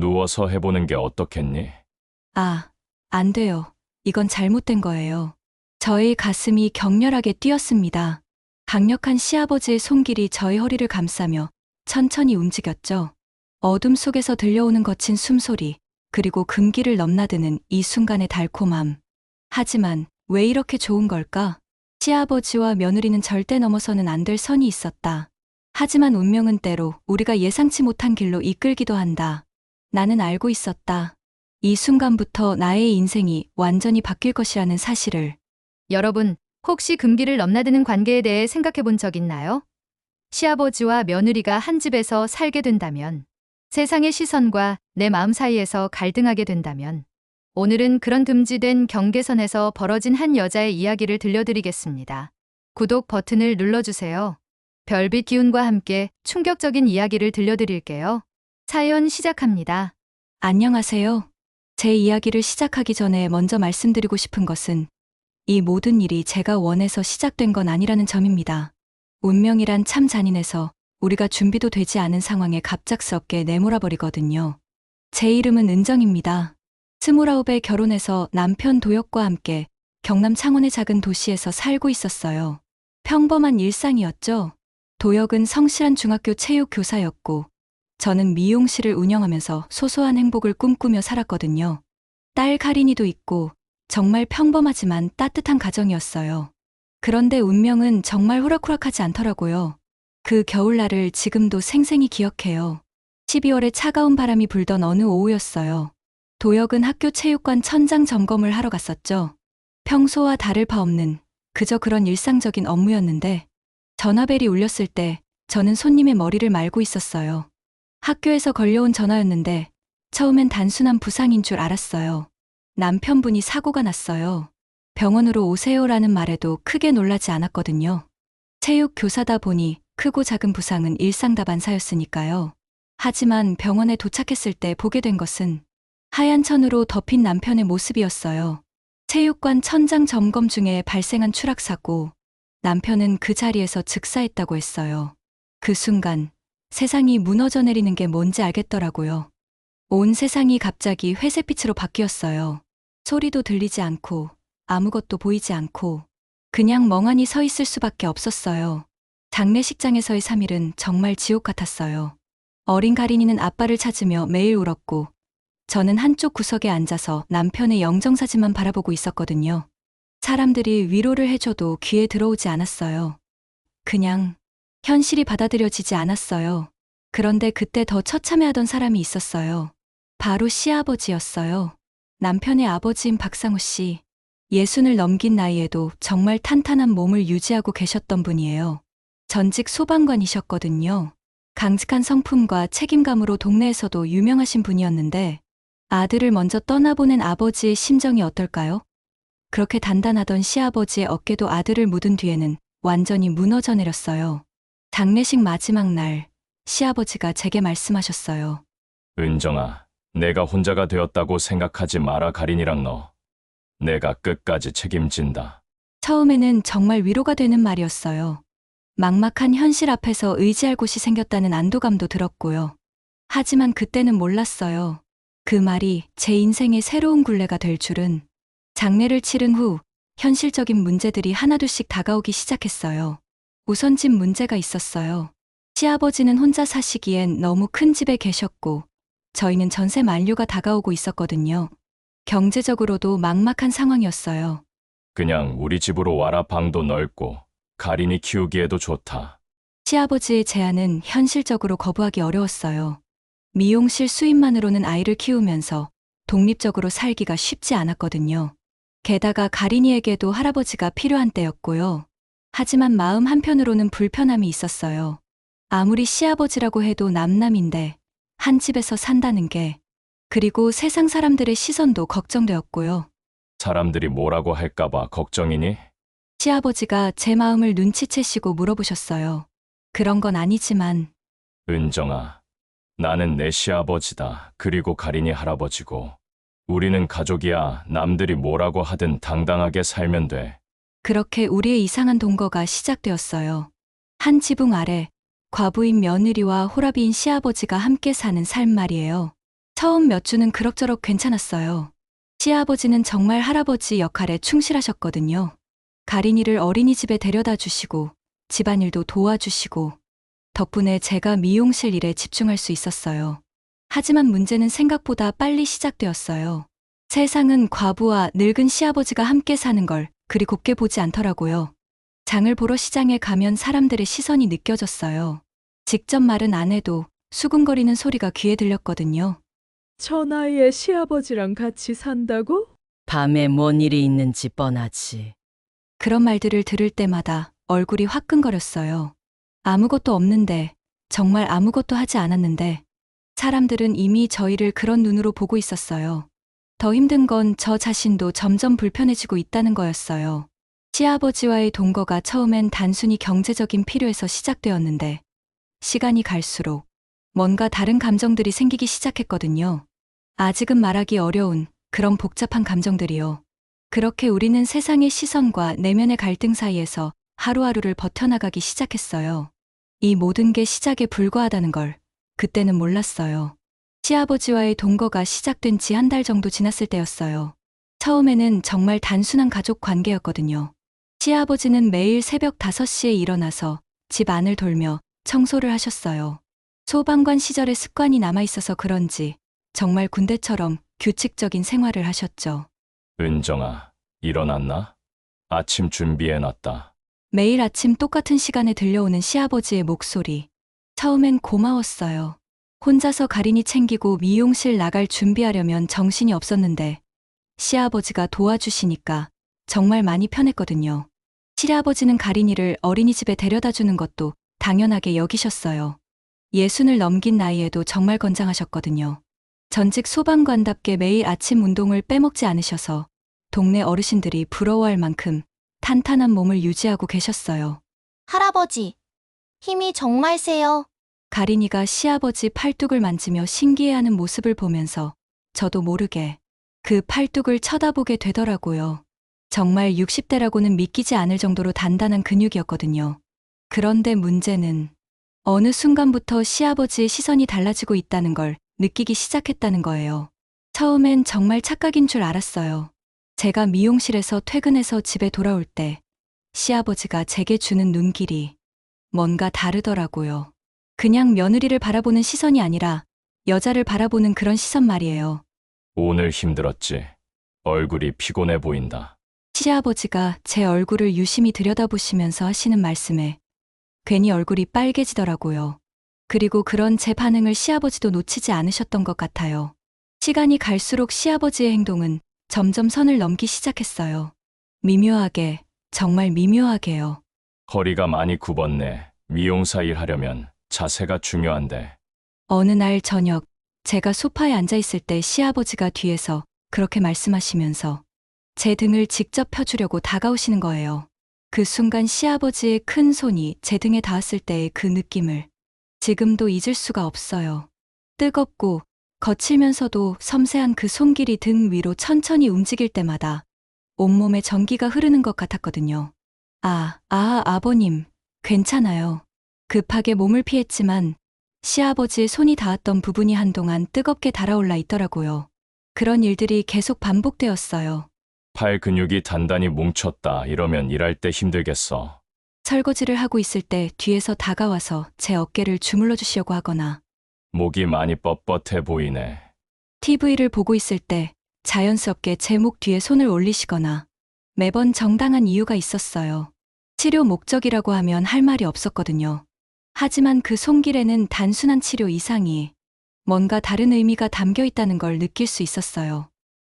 누워서 해보는 게 어떻겠니? 아, 안 돼요. 이건 잘못된 거예요. 저의 가슴이 격렬하게 뛰었습니다. 강력한 시아버지의 손길이 저의 허리를 감싸며 천천히 움직였죠. 어둠 속에서 들려오는 거친 숨소리, 그리고 금기를 넘나드는 이 순간의 달콤함. 하지만 왜 이렇게 좋은 걸까? 시아버지와 며느리는 절대 넘어서는 안 될 선이 있었다. 하지만 운명은 때로 우리가 예상치 못한 길로 이끌기도 한다. 나는 알고 있었다. 이 순간부터 나의 인생이 완전히 바뀔 것이라는 사실을. 여러분, 혹시 금기를 넘나드는 관계에 대해 생각해 본 적 있나요? 시아버지와 며느리가 한 집에서 살게 된다면, 세상의 시선과 내 마음 사이에서 갈등하게 된다면, 오늘은 그런 금지된 경계선에서 벌어진 한 여자의 이야기를 들려드리겠습니다. 구독 버튼을 눌러주세요. 별빛 기운과 함께 충격적인 이야기를 들려드릴게요. 사연 시작합니다. 안녕하세요. 제 이야기를 시작하기 전에 먼저 말씀드리고 싶은 것은 이 모든 일이 제가 원해서 시작된 건 아니라는 점입니다. 운명이란 참 잔인해서 우리가 준비도 되지 않은 상황에 갑작스럽게 내몰아버리거든요. 제 이름은 은정입니다. 29에 결혼해서 남편 도혁과 함께 경남 창원의 작은 도시에서 살고 있었어요. 평범한 일상이었죠. 도혁은 성실한 중학교 체육 교사였고 저는 미용실을 운영하면서 소소한 행복을 꿈꾸며 살았거든요. 딸 가린이도 있고 정말 평범하지만 따뜻한 가정이었어요. 그런데 운명은 정말 호락호락하지 않더라고요. 그 겨울날을 지금도 생생히 기억해요. 12월에 차가운 바람이 불던 어느 오후였어요. 도혁은 학교 체육관 천장 점검을 하러 갔었죠. 평소와 다를 바 없는 그저 그런 일상적인 업무였는데 전화벨이 울렸을 때 저는 손님의 머리를 말고 있었어요. 학교에서 걸려온 전화였는데 처음엔 단순한 부상인 줄 알았어요. 남편분이 사고가 났어요. 병원으로 오세요라는 말에도 크게 놀라지 않았거든요. 체육 교사다 보니 크고 작은 부상은 일상다반사였으니까요. 하지만 병원에 도착했을 때 보게 된 것은 하얀 천으로 덮인 남편의 모습이었어요. 체육관 천장 점검 중에 발생한 추락사고, 남편은 그 자리에서 즉사했다고 했어요. 그 순간 세상이 무너져 내리는 게 뭔지 알겠더라고요. 온 세상이 갑자기 회색빛으로 바뀌었어요. 소리도 들리지 않고 아무것도 보이지 않고 그냥 멍하니 서 있을 수밖에 없었어요. 장례식장에서의 3일은 정말 지옥 같았어요. 어린 가린이는 아빠를 찾으며 매일 울었고 저는 한쪽 구석에 앉아서 남편의 영정사진만 바라보고 있었거든요. 사람들이 위로를 해줘도 귀에 들어오지 않았어요. 그냥 현실이 받아들여지지 않았어요. 그런데 그때 더 처참해하던 사람이 있었어요. 바로 시아버지였어요. 남편의 아버지인 박상우 씨. 60을 넘긴 나이에도 정말 탄탄한 몸을 유지하고 계셨던 분이에요. 전직 소방관이셨거든요. 강직한 성품과 책임감으로 동네에서도 유명하신 분이었는데 아들을 먼저 떠나보낸 아버지의 심정이 어떨까요? 그렇게 단단하던 시아버지의 어깨도 아들을 묻은 뒤에는 완전히 무너져 내렸어요. 장례식 마지막 날 시아버지가 제게 말씀하셨어요. 은정아, 내가 혼자가 되었다고 생각하지 마라. 가린이랑 너. 내가 끝까지 책임진다. 처음에는 정말 위로가 되는 말이었어요. 막막한 현실 앞에서 의지할 곳이 생겼다는 안도감도 들었고요. 하지만 그때는 몰랐어요. 그 말이 제 인생의 새로운 굴레가 될 줄은. 장례를 치른 후 현실적인 문제들이 하나둘씩 다가오기 시작했어요. 우선 집 문제가 있었어요. 시아버지는 혼자 사시기엔 너무 큰 집에 계셨고 저희는 전세 만료가 다가오고 있었거든요. 경제적으로도 막막한 상황이었어요. 그냥 우리 집으로 와라. 방도 넓고 가린이 키우기에도 좋다. 시아버지의 제안은 현실적으로 거부하기 어려웠어요. 미용실 수입만으로는 아이를 키우면서 독립적으로 살기가 쉽지 않았거든요. 게다가 가린이에게도 할아버지가 필요한 때였고요. 하지만 마음 한편으로는 불편함이 있었어요. 아무리 시아버지라고 해도 남남인데 한 집에서 산다는 게, 그리고 세상 사람들의 시선도 걱정되었고요. 사람들이 뭐라고 할까봐 걱정이니? 시아버지가 제 마음을 눈치채시고 물어보셨어요. 그런 건 아니지만. 은정아, 나는 내 시아버지다. 그리고 가린이 할아버지고. 우리는 가족이야. 남들이 뭐라고 하든 당당하게 살면 돼. 그렇게 우리의 이상한 동거가 시작되었어요. 한 지붕 아래 과부인 며느리와 호라비인 시아버지가 함께 사는 삶 말이에요. 처음 몇 주는 그럭저럭 괜찮았어요. 시아버지는 정말 할아버지 역할에 충실하셨거든요. 가린이를 어린이집에 데려다 주시고 집안일도 도와주시고 덕분에 제가 미용실 일에 집중할 수 있었어요. 하지만 문제는 생각보다 빨리 시작되었어요. 세상은 과부와 늙은 시아버지가 함께 사는 걸 그리 곱게 보지 않더라고요. 장을 보러 시장에 가면 사람들의 시선이 느껴졌어요. 직접 말은 안 해도 수군거리는 소리가 귀에 들렸거든요. 저 나이에 시아버지랑 같이 산다고? 밤에 뭔 일이 있는지 뻔하지. 그런 말들을 들을 때마다 얼굴이 화끈거렸어요. 아무것도 없는데, 정말 아무것도 하지 않았는데, 사람들은 이미 저희를 그런 눈으로 보고 있었어요. 더 힘든 건 저 자신도 점점 불편해지고 있다는 거였어요. 시아버지와의 동거가 처음엔 단순히 경제적인 필요에서 시작되었는데, 시간이 갈수록 뭔가 다른 감정들이 생기기 시작했거든요. 아직은 말하기 어려운 그런 복잡한 감정들이요. 그렇게 우리는 세상의 시선과 내면의 갈등 사이에서 하루하루를 버텨나가기 시작했어요. 이 모든 게 시작에 불과하다는 걸 그때는 몰랐어요. 시아버지와의 동거가 시작된 지 한 달 정도 지났을 때였어요. 처음에는 정말 단순한 가족 관계였거든요. 시아버지는 매일 새벽 5시에 일어나서 집 안을 돌며 청소를 하셨어요. 소방관 시절의 습관이 남아있어서 그런지 정말 군대처럼 규칙적인 생활을 하셨죠. 은정아, 일어났나? 아침 준비해놨다. 매일 아침 똑같은 시간에 들려오는 시아버지의 목소리. 처음엔 고마웠어요. 혼자서 가린이 챙기고 미용실 나갈 준비하려면 정신이 없었는데 시아버지가 도와주시니까 정말 많이 편했거든요. 시아버지는 가린이를 어린이집에 데려다 주는 것도 당연하게 여기셨어요. 60을 넘긴 나이에도 정말 건장하셨거든요. 전직 소방관답게 매일 아침 운동을 빼먹지 않으셔서 동네 어르신들이 부러워할 만큼 탄탄한 몸을 유지하고 계셨어요. 할아버지, 힘이 정말 세요. 가린이가 시아버지 팔뚝을 만지며 신기해하는 모습을 보면서 저도 모르게 그 팔뚝을 쳐다보게 되더라고요. 정말 60대라고는 믿기지 않을 정도로 단단한 근육이었거든요. 그런데 문제는 어느 순간부터 시아버지의 시선이 달라지고 있다는 걸 느끼기 시작했다는 거예요. 처음엔 정말 착각인 줄 알았어요. 제가 미용실에서 퇴근해서 집에 돌아올 때 시아버지가 제게 주는 눈길이 뭔가 다르더라고요. 그냥 며느리를 바라보는 시선이 아니라 여자를 바라보는 그런 시선 말이에요. 오늘 힘들었지? 얼굴이 피곤해 보인다. 시아버지가 제 얼굴을 유심히 들여다보시면서 하시는 말씀에 괜히 얼굴이 빨개지더라고요. 그리고 그런 제 반응을 시아버지도 놓치지 않으셨던 것 같아요. 시간이 갈수록 시아버지의 행동은 점점 선을 넘기 시작했어요. 미묘하게, 정말 미묘하게요. 허리가 많이 굽었네. 미용사 일 하려면 자세가 중요한데. 어느 날 저녁, 제가 소파에 앉아 있을 때 시아버지가 뒤에서 그렇게 말씀하시면서 제 등을 직접 펴주려고 다가오시는 거예요. 그 순간 시아버지의 큰 손이 제 등에 닿았을 때의 그 느낌을 지금도 잊을 수가 없어요. 뜨겁고 거칠면서도 섬세한 그 손길이 등 위로 천천히 움직일 때마다 온몸에 전기가 흐르는 것 같았거든요. 아버님, 괜찮아요. 급하게 몸을 피했지만 시아버지의 손이 닿았던 부분이 한동안 뜨겁게 달아올라 있더라고요. 그런 일들이 계속 반복되었어요. 팔 근육이 단단히 뭉쳤다. 이러면 일할 때 힘들겠어. 설거지를 하고 있을 때 뒤에서 다가와서 제 어깨를 주물러 주시려고 하거나 목이 많이 뻣뻣해 보이네. TV를 보고 있을 때 자연스럽게 제 목 뒤에 손을 올리시거나 매번 정당한 이유가 있었어요. 치료 목적이라고 하면 할 말이 없었거든요. 하지만 그 손길에는 단순한 치료 이상이 뭔가 다른 의미가 담겨 있다는 걸 느낄 수 있었어요.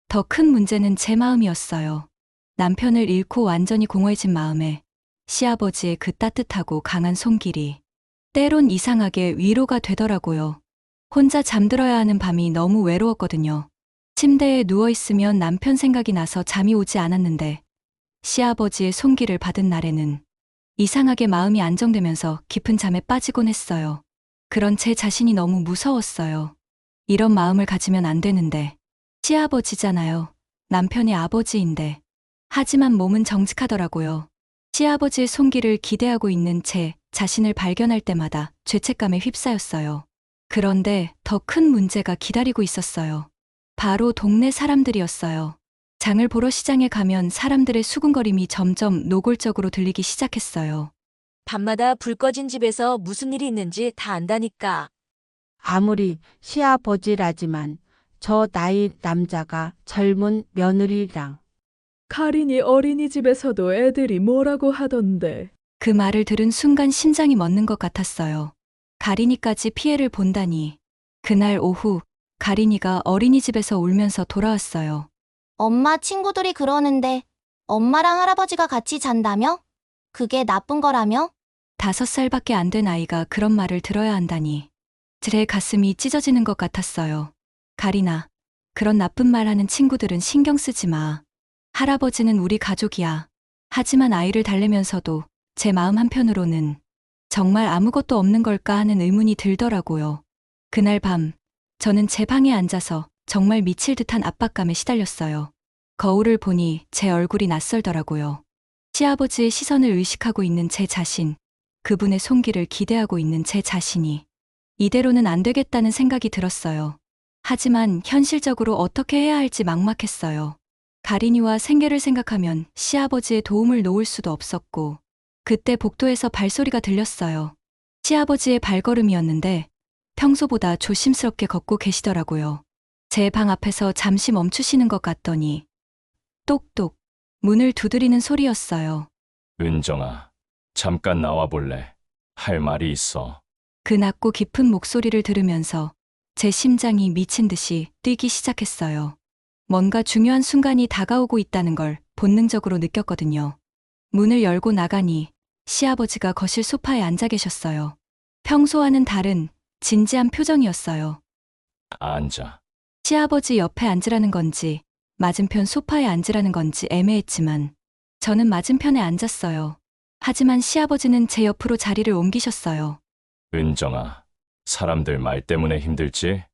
더 큰 문제는 제 마음이었어요. 남편을 잃고 완전히 공허해진 마음에 시아버지의 그 따뜻하고 강한 손길이 때론 이상하게 위로가 되더라고요. 혼자 잠들어야 하는 밤이 너무 외로웠거든요. 침대에 누워있으면 남편 생각이 나서 잠이 오지 않았는데 시아버지의 손길을 받은 날에는 이상하게 마음이 안정되면서 깊은 잠에 빠지곤 했어요. 그런 제 자신이 너무 무서웠어요. 이런 마음을 가지면 안 되는데 시아버지잖아요. 남편의 아버지인데. 하지만 몸은 정직하더라고요. 시아버지의 손길을 기대하고 있는 제 자신을 발견할 때마다 죄책감에 휩싸였어요. 그런데 더 큰 문제가 기다리고 있었어요. 바로 동네 사람들이었어요. 장을 보러 시장에 가면 사람들의 수군거림이 점점 노골적으로 들리기 시작했어요. 밤마다 불 꺼진 집에서 무슨 일이 있는지 다 안다니까. 아무리 시아버지라지만 저 나이 남자가 젊은 며느리랑 가린이 어린이집에서도 애들이 뭐라고 하던데. 그 말을 들은 순간 심장이 멎는 것 같았어요. 가린이까지 피해를 본다니. 그날 오후 가린이가 어린이집에서 울면서 돌아왔어요. 엄마 친구들이 그러는데 엄마랑 할아버지가 같이 잔다며? 그게 나쁜 거라며? 5살밖에 안 된 아이가 그런 말을 들어야 한다니. 제 가슴이 찢어지는 것 같았어요. 가린아, 그런 나쁜 말 하는 친구들은 신경 쓰지 마. 할아버지는 우리 가족이야. 하지만 아이를 달래면서도 제 마음 한편으로는 정말 아무것도 없는 걸까 하는 의문이 들더라고요. 그날 밤, 저는 제 방에 앉아서 정말 미칠 듯한 압박감에 시달렸어요. 거울을 보니 제 얼굴이 낯설더라고요. 시아버지의 시선을 의식하고 있는 제 자신, 그분의 손길을 기대하고 있는 제 자신이 이대로는 안 되겠다는 생각이 들었어요. 하지만 현실적으로 어떻게 해야 할지 막막했어요. 가린이와 생계를 생각하면 시아버지의 도움을 놓을 수도 없었고, 그때 복도에서 발소리가 들렸어요. 시아버지의 발걸음이었는데 평소보다 조심스럽게 걷고 계시더라고요. 제 방 앞에서 잠시 멈추시는 것 같더니 똑똑 문을 두드리는 소리였어요. 은정아, 잠깐 나와 볼래? 할 말이 있어. 그 낮고 깊은 목소리를 들으면서 제 심장이 미친 듯이 뛰기 시작했어요. 뭔가 중요한 순간이 다가오고 있다는 걸 본능적으로 느꼈거든요. 문을 열고 나가니 시아버지가 거실 소파에 앉아 계셨어요. 평소와는 다른 진지한 표정이었어요. 앉아. 시아버지 옆에 앉으라는 건지 맞은편 소파에 앉으라는 건지 애매했지만 저는 맞은편에 앉았어요. 하지만 시아버지는 제 옆으로 자리를 옮기셨어요. 은정아, 사람들 말 때문에 힘들지?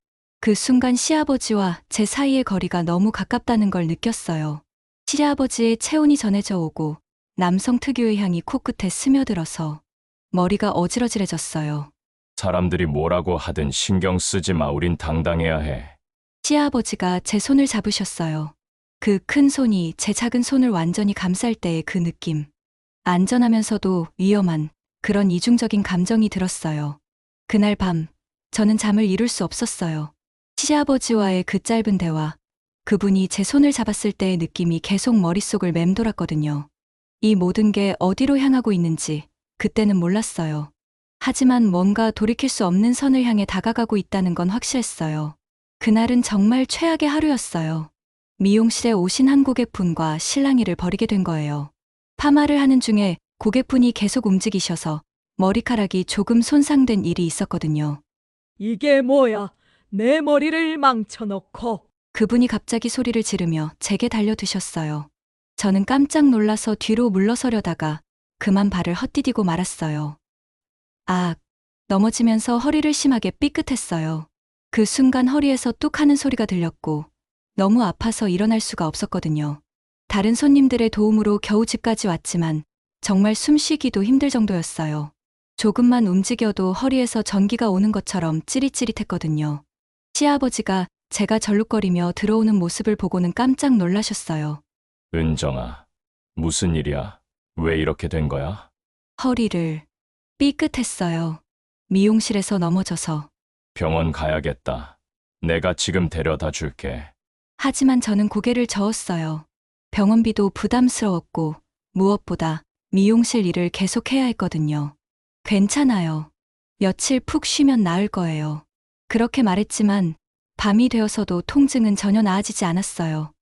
그 순간 시아버지와 제 사이의 거리가 너무 가깝다는 걸 느꼈어요. 시아버지의 체온이 전해져 오고 남성 특유의 향이 코끝에 스며들어서 머리가 어지러질해졌어요. 사람들이 뭐라고 하든 신경 쓰지 마. 우린 당당해야 해. 시아버지가 제 손을 잡으셨어요. 그 큰 손이 제 작은 손을 완전히 감쌀 때의 그 느낌. 안전하면서도 위험한 그런 이중적인 감정이 들었어요. 그날 밤, 저는 잠을 이룰 수 없었어요. 시아버지와의 그 짧은 대화, 그분이 제 손을 잡았을 때의 느낌이 계속 머릿속을 맴돌았거든요. 이 모든 게 어디로 향하고 있는지 그때는 몰랐어요. 하지만 뭔가 돌이킬 수 없는 선을 향해 다가가고 있다는 건 확실했어요. 그날은 정말 최악의 하루였어요. 미용실에 오신 한 고객분과 실랑이를 벌이게 된 거예요. 파마를 하는 중에 고객분이 계속 움직이셔서 머리카락이 조금 손상된 일이 있었거든요. 이게 뭐야? 내 머리를 망쳐놓고. 그분이 갑자기 소리를 지르며 제게 달려드셨어요. 저는 깜짝 놀라서 뒤로 물러서려다가 그만 발을 헛디디고 말았어요. 아, 넘어지면서 허리를 심하게 삐끗했어요. 그 순간 허리에서 뚝 하는 소리가 들렸고 너무 아파서 일어날 수가 없었거든요. 다른 손님들의 도움으로 겨우 집까지 왔지만 정말 숨쉬기도 힘들 정도였어요. 조금만 움직여도 허리에서 전기가 오는 것처럼 찌릿찌릿했거든요. 시아버지가 제가 절룩거리며 들어오는 모습을 보고는 깜짝 놀라셨어요. 은정아, 무슨 일이야? 왜 이렇게 된 거야? 허리를 삐끗했어요. 미용실에서 넘어져서. 병원 가야겠다. 내가 지금 데려다 줄게. 하지만 저는 고개를 저었어요. 병원비도 부담스러웠고 무엇보다 미용실 일을 계속해야 했거든요. 괜찮아요. 며칠 푹 쉬면 나을 거예요. 그렇게 말했지만 밤이 되어서도 통증은 전혀 나아지지 않았어요.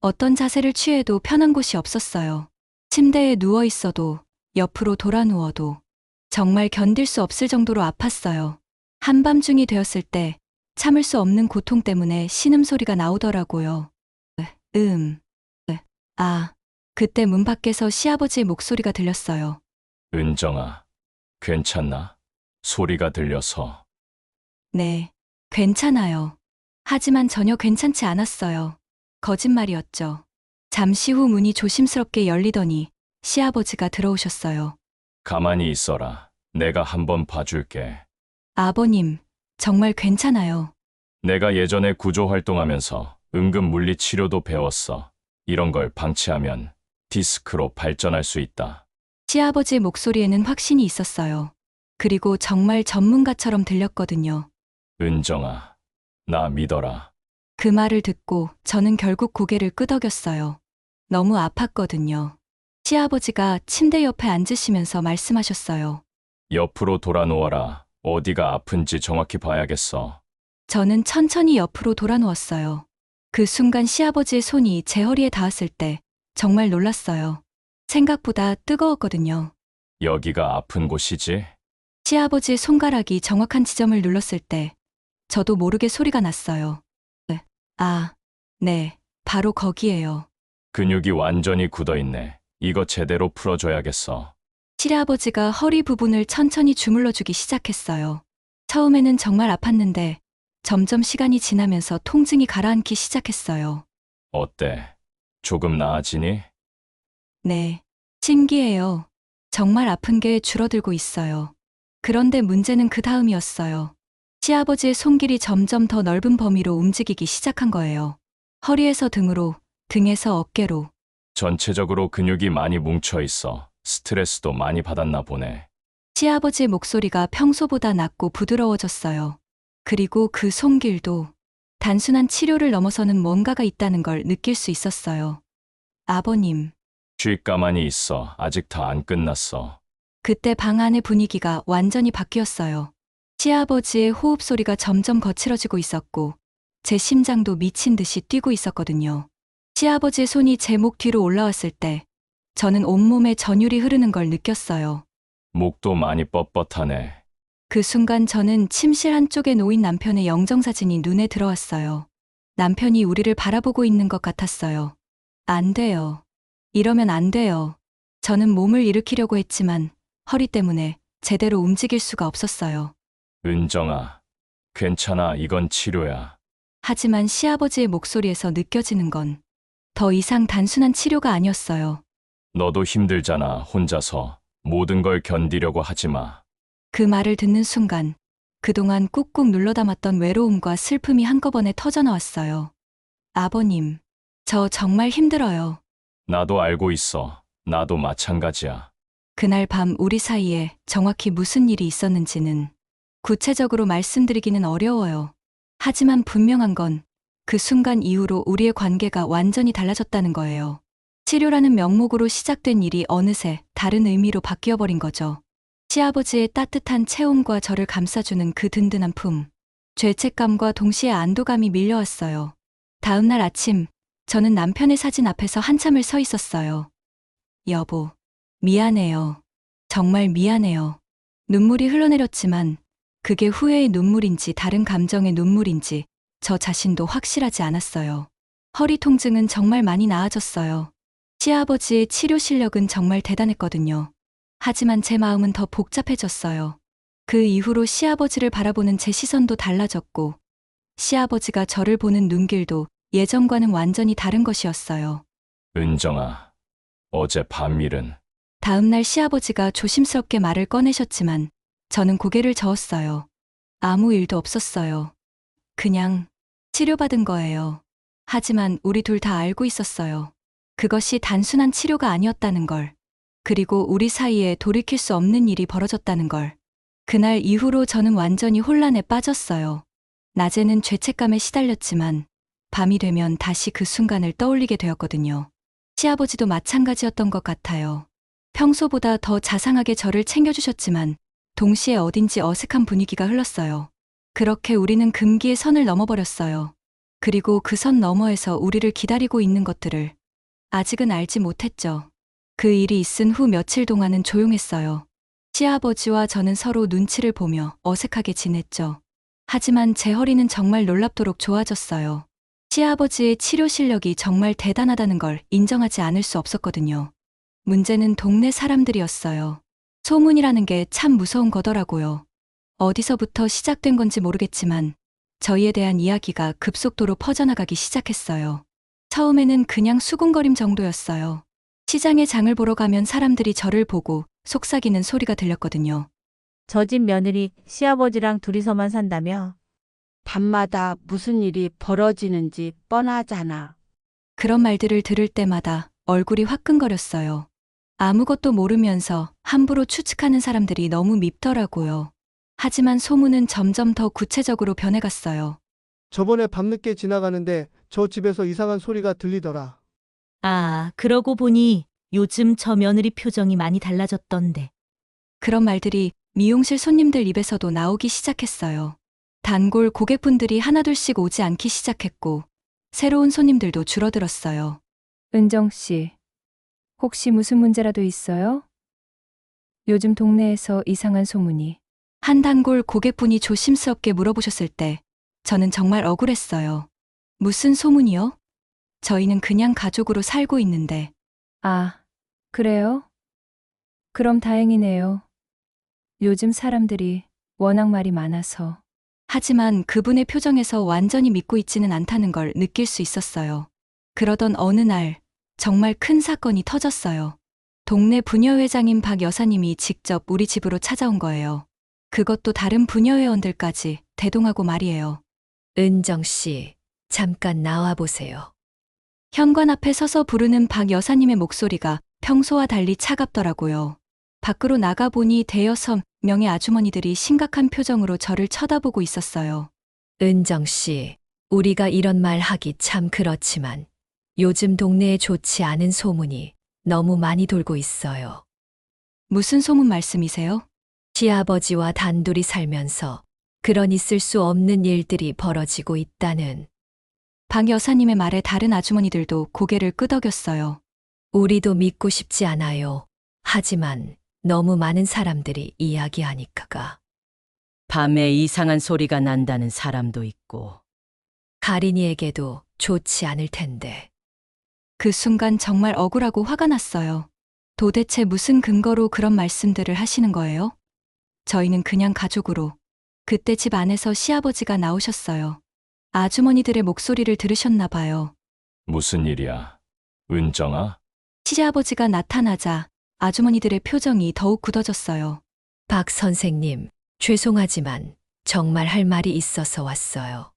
어떤 자세를 취해도 편한 곳이 없었어요. 침대에 누워 있어도 옆으로 돌아 누워도 정말 견딜 수 없을 정도로 아팠어요. 한밤중이 되었을 때 참을 수 없는 고통 때문에 신음소리가 나오더라고요. 그때 문 밖에서 시아버지의 목소리가 들렸어요. 은정아, 괜찮나? 소리가 들려서. 네, 괜찮아요. 하지만 전혀 괜찮지 않았어요. 거짓말이었죠. 잠시 후 문이 조심스럽게 열리더니 시아버지가 들어오셨어요. 가만히 있어라. 내가 한번 봐줄게. 아버님, 정말 괜찮아요. 내가 예전에 구조 활동하면서 응급 물리 치료도 배웠어. 이런 걸 방치하면 디스크로 발전할 수 있다. 시아버지의 목소리에는 확신이 있었어요. 그리고 정말 전문가처럼 들렸거든요. 은정아, 나 믿어라. 그 말을 듣고 저는 결국 고개를 끄덕였어요. 너무 아팠거든요. 시아버지가 침대 옆에 앉으시면서 말씀하셨어요. 옆으로 돌아 누워라. 어디가 아픈지 정확히 봐야겠어. 저는 천천히 옆으로 돌아 누웠어요. 그 순간 시아버지의 손이 제 허리에 닿았을 때 정말 놀랐어요. 생각보다 뜨거웠거든요. 여기가 아픈 곳이지? 시아버지의 손가락이 정확한 지점을 눌렀을 때 저도 모르게 소리가 났어요. 네, 바로 거기에요. 근육이 완전히 굳어있네. 이거 제대로 풀어줘야겠어. 시아버지가 허리 부분을 천천히 주물러주기 시작했어요. 처음에는 정말 아팠는데 점점 시간이 지나면서 통증이 가라앉기 시작했어요. 어때? 조금 나아지니? 네, 신기해요. 정말 아픈 게 줄어들고 있어요. 그런데 문제는 그 다음이었어요. 시아버지의 손길이 점점 더 넓은 범위로 움직이기 시작한 거예요. 허리에서 등으로, 등에서 어깨로. 전체적으로 근육이 많이 뭉쳐 있어. 스트레스도 많이 받았나 보네. 시아버지의 목소리가 평소보다 낮고 부드러워졌어요. 그리고 그 손길도 단순한 치료를 넘어서는 뭔가가 있다는 걸 느낄 수 있었어요. 아버님, 쉬 가만히 있어. 아직 다 안 끝났어. 그때 방 안의 분위기가 완전히 바뀌었어요. 시아버지의 호흡 소리가 점점 거칠어지고 있었고 제 심장도 미친 듯이 뛰고 있었거든요. 시아버지의 손이 제 목 뒤로 올라왔을 때 저는 온몸에 전율이 흐르는 걸 느꼈어요. 목도 많이 뻣뻣하네. 그 순간 저는 침실 한쪽에 놓인 남편의 영정사진이 눈에 들어왔어요. 남편이 우리를 바라보고 있는 것 같았어요. 안 돼요. 이러면 안 돼요. 저는 몸을 일으키려고 했지만 허리 때문에 제대로 움직일 수가 없었어요. 은정아, 괜찮아. 이건 치료야. 하지만 시아버지의 목소리에서 느껴지는 건 더 이상 단순한 치료가 아니었어요. 너도 힘들잖아. 혼자서 모든 걸 견디려고 하지 마. 그 말을 듣는 순간 그동안 꾹꾹 눌러담았던 외로움과 슬픔이 한꺼번에 터져나왔어요. 아버님, 저 정말 힘들어요. 나도 알고 있어. 나도 마찬가지야. 그날 밤 우리 사이에 정확히 무슨 일이 있었는지는 구체적으로 말씀드리기는 어려워요. 하지만 분명한 건 그 순간 이후로 우리의 관계가 완전히 달라졌다는 거예요. 치료라는 명목으로 시작된 일이 어느새 다른 의미로 바뀌어버린 거죠. 시아버지의 따뜻한 체온과 저를 감싸주는 그 든든한 품. 죄책감과 동시에 안도감이 밀려왔어요. 다음 날 아침, 저는 남편의 사진 앞에서 한참을 서 있었어요. 여보, 미안해요. 정말 미안해요. 눈물이 흘러내렸지만 그게 후회의 눈물인지 다른 감정의 눈물인지 저 자신도 확실하지 않았어요. 허리 통증은 정말 많이 나아졌어요. 시아버지의 치료 실력은 정말 대단했거든요. 하지만 제 마음은 더 복잡해졌어요. 그 이후로 시아버지를 바라보는 제 시선도 달라졌고, 시아버지가 저를 보는 눈길도 예전과는 완전히 다른 것이었어요. 은정아, 어제 밤일은 다음날 시아버지가 조심스럽게 말을 꺼내셨지만 저는 고개를 저었어요. 아무 일도 없었어요. 그냥 치료받은 거예요. 하지만 우리 둘 다 알고 있었어요. 그것이 단순한 치료가 아니었다는 걸. 그리고 우리 사이에 돌이킬 수 없는 일이 벌어졌다는 걸. 그날 이후로 저는 완전히 혼란에 빠졌어요. 낮에는 죄책감에 시달렸지만 밤이 되면 다시 그 순간을 떠올리게 되었거든요. 시아버지도 마찬가지였던 것 같아요. 평소보다 더 자상하게 저를 챙겨주셨지만 동시에 어딘지 어색한 분위기가 흘렀어요. 그렇게 우리는 금기의 선을 넘어버렸어요. 그리고 그 선 너머에서 우리를 기다리고 있는 것들을 아직은 알지 못했죠. 그 일이 있은 후 며칠 동안은 조용했어요. 시아버지와 저는 서로 눈치를 보며 어색하게 지냈죠. 하지만 제 허리는 정말 놀랍도록 좋아졌어요. 시아버지의 치료 실력이 정말 대단하다는 걸 인정하지 않을 수 없었거든요. 문제는 동네 사람들이었어요. 소문이라는 게 참 무서운 거더라고요. 어디서부터 시작된 건지 모르겠지만 저희에 대한 이야기가 급속도로 퍼져나가기 시작했어요. 처음에는 그냥 수군거림 정도였어요. 시장에 장을 보러 가면 사람들이 저를 보고 속삭이는 소리가 들렸거든요. 저 집 며느리 시아버지랑 둘이서만 산다며? 밤마다 무슨 일이 벌어지는지 뻔하잖아. 그런 말들을 들을 때마다 얼굴이 화끈거렸어요. 아무것도 모르면서 함부로 추측하는 사람들이 너무 밉더라고요. 하지만 소문은 점점 더 구체적으로 변해갔어요. 저번에 밤늦게 지나가는데 저 집에서 이상한 소리가 들리더라. 아, 그러고 보니 요즘 저 며느리 표정이 많이 달라졌던데. 그런 말들이 미용실 손님들 입에서도 나오기 시작했어요. 단골 고객분들이 하나둘씩 오지 않기 시작했고, 새로운 손님들도 줄어들었어요. 은정 씨, 혹시 무슨 문제라도 있어요? 요즘 동네에서 이상한 소문이. 한 단골 고객분이 조심스럽게 물어보셨을 때, 저는 정말 억울했어요. 무슨 소문이요? 저희는 그냥 가족으로 살고 있는데. 아, 그래요? 그럼 다행이네요. 요즘 사람들이 워낙 말이 많아서. 하지만 그분의 표정에서 완전히 믿고 있지는 않다는 걸 느낄 수 있었어요. 그러던 어느 날, 정말 큰 사건이 터졌어요. 동네 부녀회장인 박 여사님이 직접 우리 집으로 찾아온 거예요. 그것도 다른 부녀회원들까지 대동하고 말이에요. 은정 씨, 잠깐 나와 보세요. 현관 앞에 서서 부르는 박 여사님의 목소리가 평소와 달리 차갑더라고요. 밖으로 나가보니 대여섯 명의 아주머니들이 심각한 표정으로 저를 쳐다보고 있었어요. 은정 씨, 우리가 이런 말 하기 참 그렇지만 요즘 동네에 좋지 않은 소문이 너무 많이 돌고 있어요. 무슨 소문 말씀이세요? 시아버지와 단둘이 살면서 그런 있을 수 없는 일들이 벌어지고 있다는. 박 여사님의 말에 다른 아주머니들도 고개를 끄덕였어요. 우리도 믿고 싶지 않아요. 하지만 너무 많은 사람들이 이야기하니까가. 밤에 이상한 소리가 난다는 사람도 있고. 가린이에게도 좋지 않을 텐데. 그 순간 정말 억울하고 화가 났어요. 도대체 무슨 근거로 그런 말씀들을 하시는 거예요? 저희는 그냥 가족으로. 그때 집 안에서 시아버지가 나오셨어요. 아주머니들의 목소리를 들으셨나 봐요. 무슨 일이야? 은정아? 시아버지가 나타나자 아주머니들의 표정이 더욱 굳어졌어요. 박 선생님, 죄송하지만 정말 할 말이 있어서 왔어요.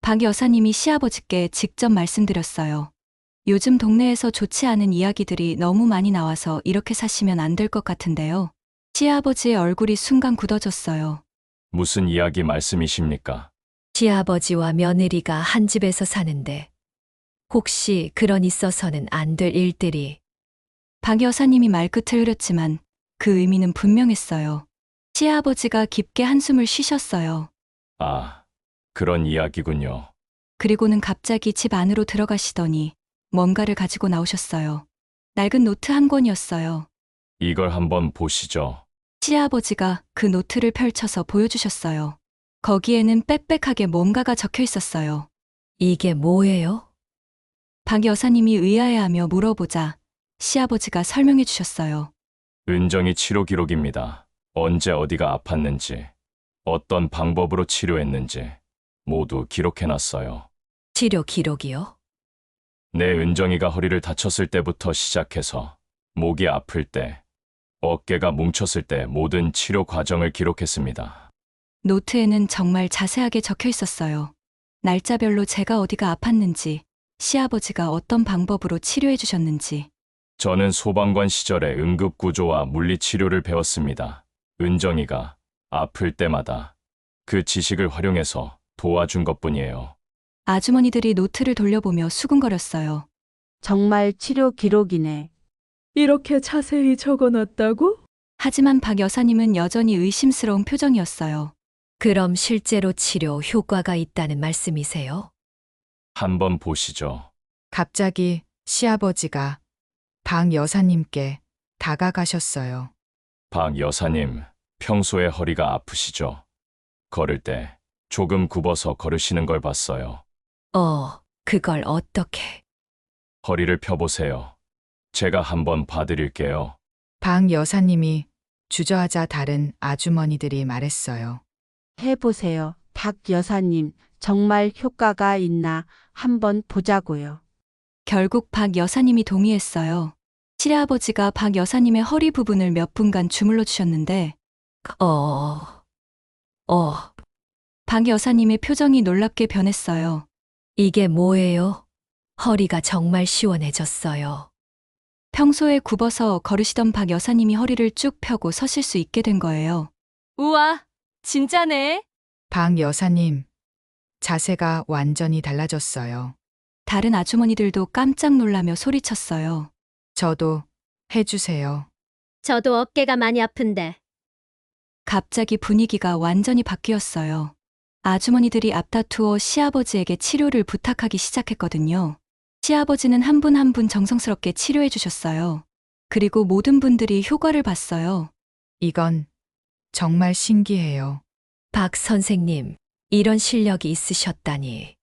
박 여사님이 시아버지께 직접 말씀드렸어요. 요즘 동네에서 좋지 않은 이야기들이 너무 많이 나와서 이렇게 사시면 안 될 것 같은데요. 시아버지의 얼굴이 순간 굳어졌어요. 무슨 이야기 말씀이십니까? 시아버지와 며느리가 한 집에서 사는데 혹시 그런 있어서는 안 될 일들이. 박 여사님이 말끝을 흐렸지만 그 의미는 분명했어요. 시아버지가 깊게 한숨을 쉬셨어요. 아, 그런 이야기군요. 그리고는 갑자기 집 안으로 들어가시더니 뭔가를 가지고 나오셨어요. 낡은 노트 한 권이었어요. 이걸 한번 보시죠. 시아버지가 그 노트를 펼쳐서 보여주셨어요. 거기에는 빽빽하게 뭔가가 적혀 있었어요. 이게 뭐예요? 박 여사님이 의아해하며 물어보자 시아버지가 설명해 주셨어요. 은정이 치료 기록입니다. 언제 어디가 아팠는지, 어떤 방법으로 치료했는지 모두 기록해놨어요. 치료 기록이요? 내 은정이가 허리를 다쳤을 때부터 시작해서 목이 아플 때, 어깨가 뭉쳤을 때 모든 치료 과정을 기록했습니다. 노트에는 정말 자세하게 적혀 있었어요. 날짜별로 제가 어디가 아팠는지, 시아버지가 어떤 방법으로 치료해 주셨는지. 저는 소방관 시절에 응급구조와 물리치료를 배웠습니다. 은정이가 아플 때마다 그 지식을 활용해서 도와준 것뿐이에요. 아주머니들이 노트를 돌려보며 수군거렸어요. 정말 치료 기록이네. 이렇게 자세히 적어놨다고? 하지만 박 여사님은 여전히 의심스러운 표정이었어요. 그럼 실제로 치료 효과가 있다는 말씀이세요? 한번 보시죠. 갑자기 시아버지가 박 여사님께 다가가셨어요. 박 여사님, 평소에 허리가 아프시죠? 걸을 때 조금 굽어서 걸으시는 걸 봤어요. 그걸 어떻게? 허리를 펴보세요. 제가 한번 봐드릴게요. 박 여사님이 주저하자 다른 아주머니들이 말했어요. 해보세요. 박 여사님, 정말 효과가 있나 한번 보자고요. 결국 박 여사님이 동의했어요. 시아버지가 박 여사님의 허리 부분을 몇 분간 주물러 주셨는데 박 여사님의 표정이 놀랍게 변했어요. 이게 뭐예요? 허리가 정말 시원해졌어요. 평소에 굽어서 걸으시던 박 여사님이 허리를 쭉 펴고 서실 수 있게 된 거예요. 우와, 진짜네. 박 여사님, 자세가 완전히 달라졌어요. 다른 아주머니들도 깜짝 놀라며 소리쳤어요. 저도 해주세요. 저도 어깨가 많이 아픈데. 갑자기 분위기가 완전히 바뀌었어요. 아주머니들이 앞다투어 시아버지에게 치료를 부탁하기 시작했거든요. 시아버지는 한 분 한 분 정성스럽게 치료해 주셨어요. 그리고 모든 분들이 효과를 봤어요. 이건 정말 신기해요. 박 선생님, 이런 실력이 있으셨다니.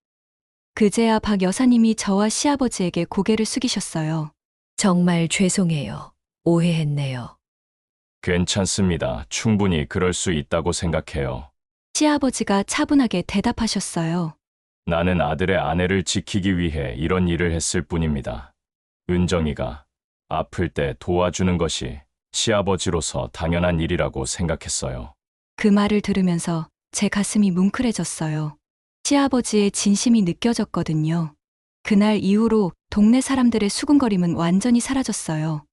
그제야 박 여사님이 저와 시아버지에게 고개를 숙이셨어요. 정말 죄송해요. 오해했네요. 괜찮습니다. 충분히 그럴 수 있다고 생각해요. 시아버지가 차분하게 대답하셨어요. 나는 아들의 아내를 지키기 위해 이런 일을 했을 뿐입니다. 은정이가 아플 때 도와주는 것이 시아버지로서 당연한 일이라고 생각했어요. 그 말을 들으면서 제 가슴이 뭉클해졌어요. 시아버지의 진심이 느껴졌거든요. 그날 이후로 동네 사람들의 수군거림은 완전히 사라졌어요.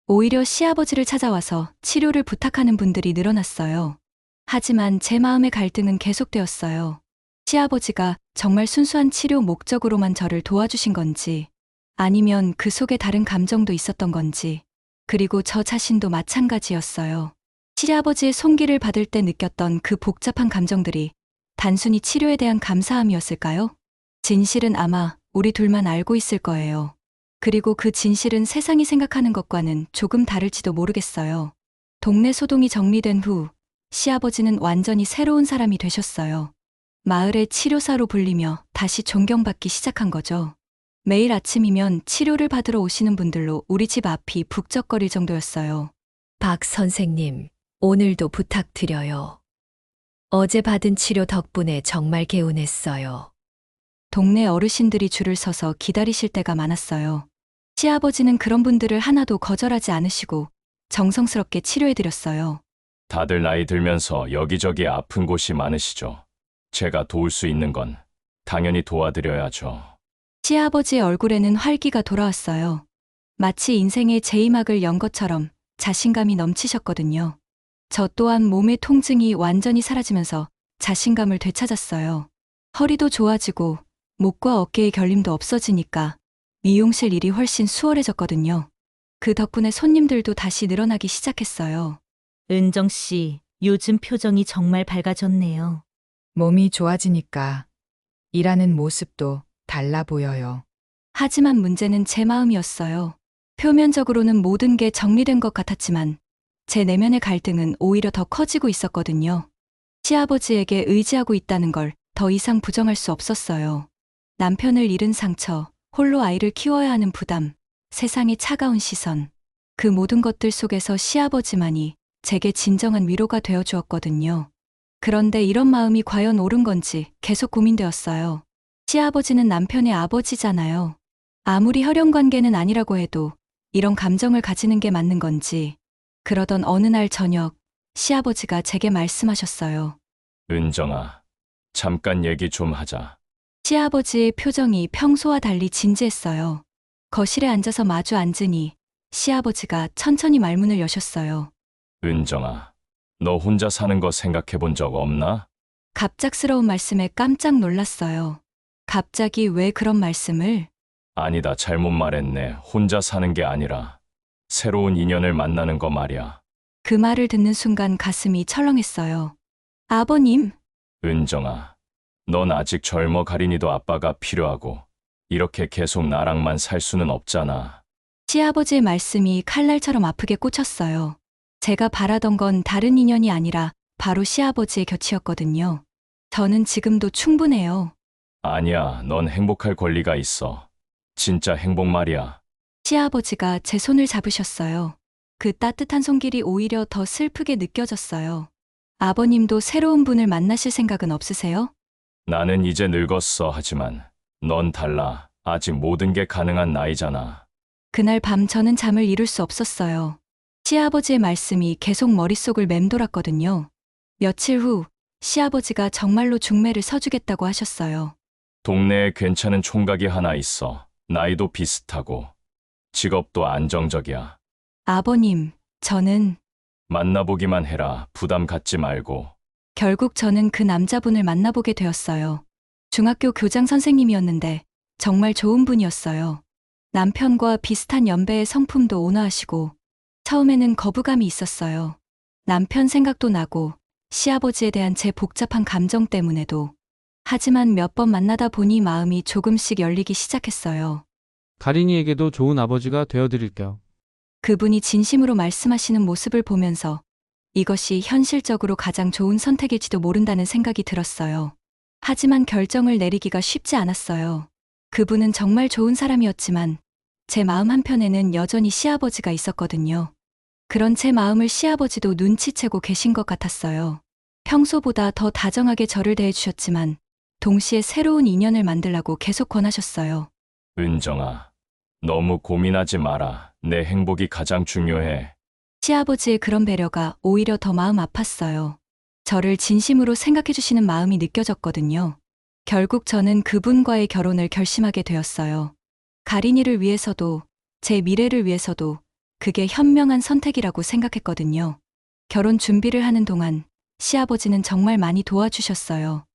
오히려 시아버지를 찾아와서 치료를 부탁하는 분들이 늘어났어요. 하지만 제 마음의 갈등은 계속되었어요. 시아버지가 정말 순수한 치료 목적으로만 저를 도와주신 건지, 아니면 그 속에 다른 감정도 있었던 건지, 그리고 저 자신도 마찬가지였어요. 시아버지의 손길을 받을 때 느꼈던 그 복잡한 감정들이 단순히 치료에 대한 감사함이었을까요? 진실은 아마 우리 둘만 알고 있을 거예요. 그리고 그 진실은 세상이 생각하는 것과는 조금 다를지도 모르겠어요. 동네 소동이 정리된 후 시아버지는 완전히 새로운 사람이 되셨어요. 마을의 치료사로 불리며 다시 존경받기 시작한 거죠. 매일 아침이면 치료를 받으러 오시는 분들로 우리 집 앞이 북적거릴 정도였어요. 박 선생님, 오늘도 부탁드려요. 어제 받은 치료 덕분에 정말 개운했어요. 동네 어르신들이 줄을 서서 기다리실 때가 많았어요. 시아버지는 그런 분들을 하나도 거절하지 않으시고 정성스럽게 치료해드렸어요. 다들 나이 들면서 여기저기 아픈 곳이 많으시죠. 제가 도울 수 있는 건 당연히 도와드려야죠. 시아버지의 얼굴에는 활기가 돌아왔어요. 마치 인생의 제2막을 연 것처럼 자신감이 넘치셨거든요. 저 또한 몸의 통증이 완전히 사라지면서 자신감을 되찾았어요. 허리도 좋아지고 목과 어깨의 결림도 없어지니까 미용실 일이 훨씬 수월해졌거든요. 그 덕분에 손님들도 다시 늘어나기 시작했어요. 은정 씨, 요즘 표정이 정말 밝아졌네요. 몸이 좋아지니까 일하는 모습도 달라 보여요. 하지만 문제는 제 마음이었어요. 표면적으로는 모든 게 정리된 것 같았지만 제 내면의 갈등은 오히려 더 커지고 있었거든요. 시아버지에게 의지하고 있다는 걸 더 이상 부정할 수 없었어요. 남편을 잃은 상처, 홀로 아이를 키워야 하는 부담, 세상의 차가운 시선, 그 모든 것들 속에서 시아버지만이 제게 진정한 위로가 되어 주었거든요. 그런데 이런 마음이 과연 옳은 건지 계속 고민되었어요. 시아버지는 남편의 아버지잖아요. 아무리 혈연 관계는 아니라고 해도 이런 감정을 가지는 게 맞는 건지. 그러던 어느 날 저녁, 시아버지가 제게 말씀하셨어요. 은정아, 잠깐 얘기 좀 하자. 시아버지의 표정이 평소와 달리 진지했어요. 거실에 앉아서 마주 앉으니 시아버지가 천천히 말문을 여셨어요. 은정아, 너 혼자 사는 거 생각해 본 적 없나? 갑작스러운 말씀에 깜짝 놀랐어요. 갑자기 왜 그런 말씀을? 아니다, 잘못 말했네. 혼자 사는 게 아니라 새로운 인연을 만나는 거 말이야. 그 말을 듣는 순간 가슴이 철렁했어요. 아버님, 은정아, 넌 아직 젊어. 가린이도 아빠가 필요하고 이렇게 계속 나랑만 살 수는 없잖아. 시아버지의 말씀이 칼날처럼 아프게 꽂혔어요. 제가 바라던 건 다른 인연이 아니라 바로 시아버지의 곁이었거든요. 저는 지금도 충분해요. 아니야, 넌 행복할 권리가 있어. 진짜 행복 말이야. 시아버지가 제 손을 잡으셨어요. 그 따뜻한 손길이 오히려 더 슬프게 느껴졌어요. 아버님도 새로운 분을 만나실 생각은 없으세요? 나는 이제 늙었어. 하지만 넌 달라. 아직 모든 게 가능한 나이잖아. 그날 밤 저는 잠을 이룰 수 없었어요. 시아버지의 말씀이 계속 머릿속을 맴돌았거든요. 며칠 후 시아버지가 정말로 중매를 서주겠다고 하셨어요. 동네에 괜찮은 총각이 하나 있어. 나이도 비슷하고 직업도 안정적이야. 아버님, 저는 만나보기만 해라. 부담 갖지 말고. 결국 저는 그 남자분을 만나보게 되었어요. 중학교 교장 선생님이었는데 정말 좋은 분이었어요. 남편과 비슷한 연배의 성품도 온화하시고 처음에는 거부감이 있었어요. 남편 생각도 나고 시아버지에 대한 제 복잡한 감정 때문에도. 하지만 몇 번 만나다 보니 마음이 조금씩 열리기 시작했어요. 가린이에게도 좋은 아버지가 되어드릴게요. 그분이 진심으로 말씀하시는 모습을 보면서 이것이 현실적으로 가장 좋은 선택일지도 모른다는 생각이 들었어요. 하지만 결정을 내리기가 쉽지 않았어요. 그분은 정말 좋은 사람이었지만 제 마음 한편에는 여전히 시아버지가 있었거든요. 그런 제 마음을 시아버지도 눈치채고 계신 것 같았어요. 평소보다 더 다정하게 저를 대해주셨지만 동시에 새로운 인연을 만들라고 계속 권하셨어요. 은정아, 너무 고민하지 마라. 내 행복이 가장 중요해. 시아버지의 그런 배려가 오히려 더 마음 아팠어요. 저를 진심으로 생각해 주시는 마음이 느껴졌거든요. 결국 저는 그분과의 결혼을 결심하게 되었어요. 가린이를 위해서도 제 미래를 위해서도 그게 현명한 선택이라고 생각했거든요. 결혼 준비를 하는 동안 시아버지는 정말 많이 도와주셨어요.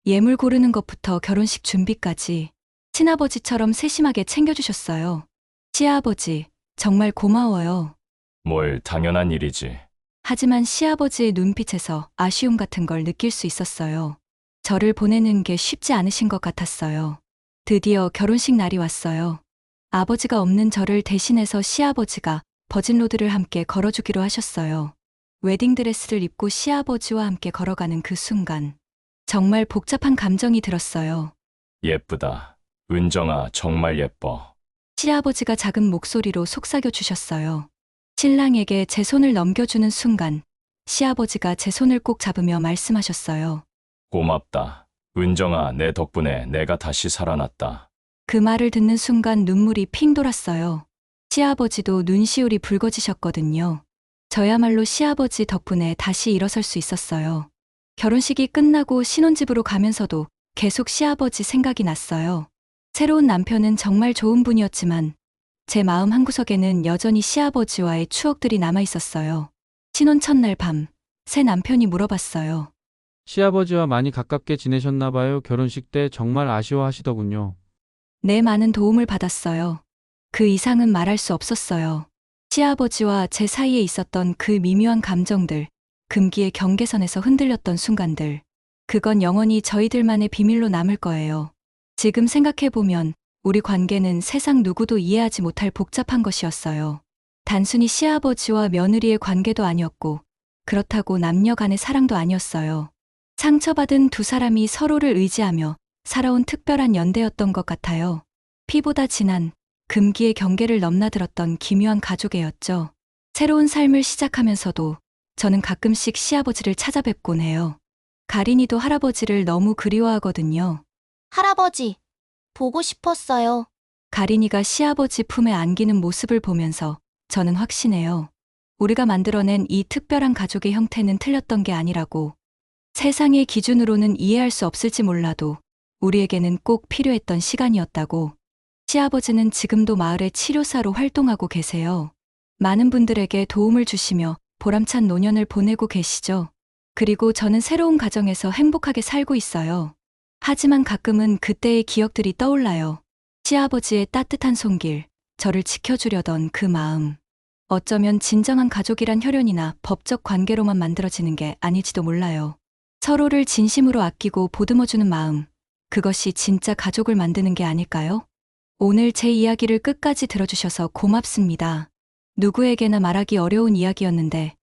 예물 고르는 것부터 결혼식 준비까지 친아버지처럼 세심하게 챙겨주셨어요. 시아버지, 정말 고마워요. 뭘 당연한 일이지. 하지만 시아버지의 눈빛에서 아쉬움 같은 걸 느낄 수 있었어요. 저를 보내는 게 쉽지 않으신 것 같았어요. 드디어 결혼식 날이 왔어요. 아버지가 없는 저를 대신해서 시아버지가 버진로드를 함께 걸어주기로 하셨어요. 웨딩드레스를 입고 시아버지와 함께 걸어가는 그 순간 정말 복잡한 감정이 들었어요. 예쁘다. 은정아, 정말 예뻐. 시아버지가 작은 목소리로 속삭여 주셨어요. 신랑에게 제 손을 넘겨주는 순간 시아버지가 제 손을 꼭 잡으며 말씀하셨어요. 고맙다. 은정아, 내 덕분에 내가 다시 살아났다. 그 말을 듣는 순간 눈물이 핑 돌았어요. 시아버지도 눈시울이 붉어지셨거든요. 저야말로 시아버지 덕분에 다시 일어설 수 있었어요. 결혼식이 끝나고 신혼집으로 가면서도 계속 시아버지 생각이 났어요. 새로운 남편은 정말 좋은 분이었지만 제 마음 한구석에는 여전히 시아버지와의 추억들이 남아 있었어요. 신혼 첫날 밤, 새 남편이 물어봤어요. 시아버지와 많이 가깝게 지내셨나 봐요. 결혼식 때 정말 아쉬워하시더군요. 네, 많은 도움을 받았어요. 그 이상은 말할 수 없었어요. 시아버지와 제 사이에 있었던 그 미묘한 감정들, 금기의 경계선에서 흔들렸던 순간들, 그건 영원히 저희들만의 비밀로 남을 거예요. 지금 생각해보면 우리 관계는 세상 누구도 이해하지 못할 복잡한 것이었어요. 단순히 시아버지와 며느리의 관계도 아니었고 그렇다고 남녀 간의 사랑도 아니었어요. 상처받은 두 사람이 서로를 의지하며 살아온 특별한 연대였던 것 같아요. 피보다 진한 금기의 경계를 넘나들었던 기묘한 가족애였죠. 새로운 삶을 시작하면서도 저는 가끔씩 시아버지를 찾아뵙곤 해요. 가린이도 할아버지를 너무 그리워하거든요. 할아버지, 보고 싶었어요. 가린이가 시아버지 품에 안기는 모습을 보면서 저는 확신해요. 우리가 만들어낸 이 특별한 가족의 형태는 틀렸던 게 아니라고. 세상의 기준으로는 이해할 수 없을지 몰라도 우리에게는 꼭 필요했던 시간이었다고. 시아버지는 지금도 마을의 치료사로 활동하고 계세요. 많은 분들에게 도움을 주시며 보람찬 노년을 보내고 계시죠. 그리고 저는 새로운 가정에서 행복하게 살고 있어요. 하지만 가끔은 그때의 기억들이 떠올라요. 시아버지의 따뜻한 손길, 저를 지켜주려던 그 마음. 어쩌면 진정한 가족이란 혈연이나 법적 관계로만 만들어지는 게 아닐지도 몰라요. 서로를 진심으로 아끼고 보듬어주는 마음, 그것이 진짜 가족을 만드는 게 아닐까요? 오늘 제 이야기를 끝까지 들어주셔서 고맙습니다. 누구에게나 말하기 어려운 이야기였는데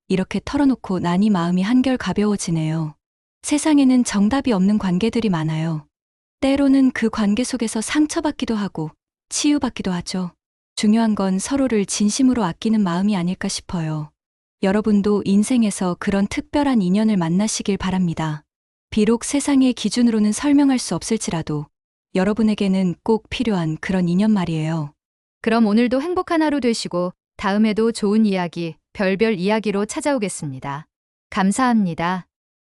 이렇게 털어놓고 나니 마음이 한결 가벼워지네요. 세상에는 정답이 없는 관계들이 많아요. 때로는 그 관계 속에서 상처받기도 하고 치유받기도 하죠. 중요한 건 서로를 진심으로 아끼는 마음이 아닐까 싶어요. 여러분도 인생에서 그런 특별한 인연을 만나시길 바랍니다. 비록 세상의 기준으로는 설명할 수 없을지라도 여러분에게는 꼭 필요한 그런 인연 말이에요. 그럼 오늘도 행복한 하루 되시고 다음에도 좋은 이야기, 별별 이야기로 찾아오겠습니다. 감사합니다.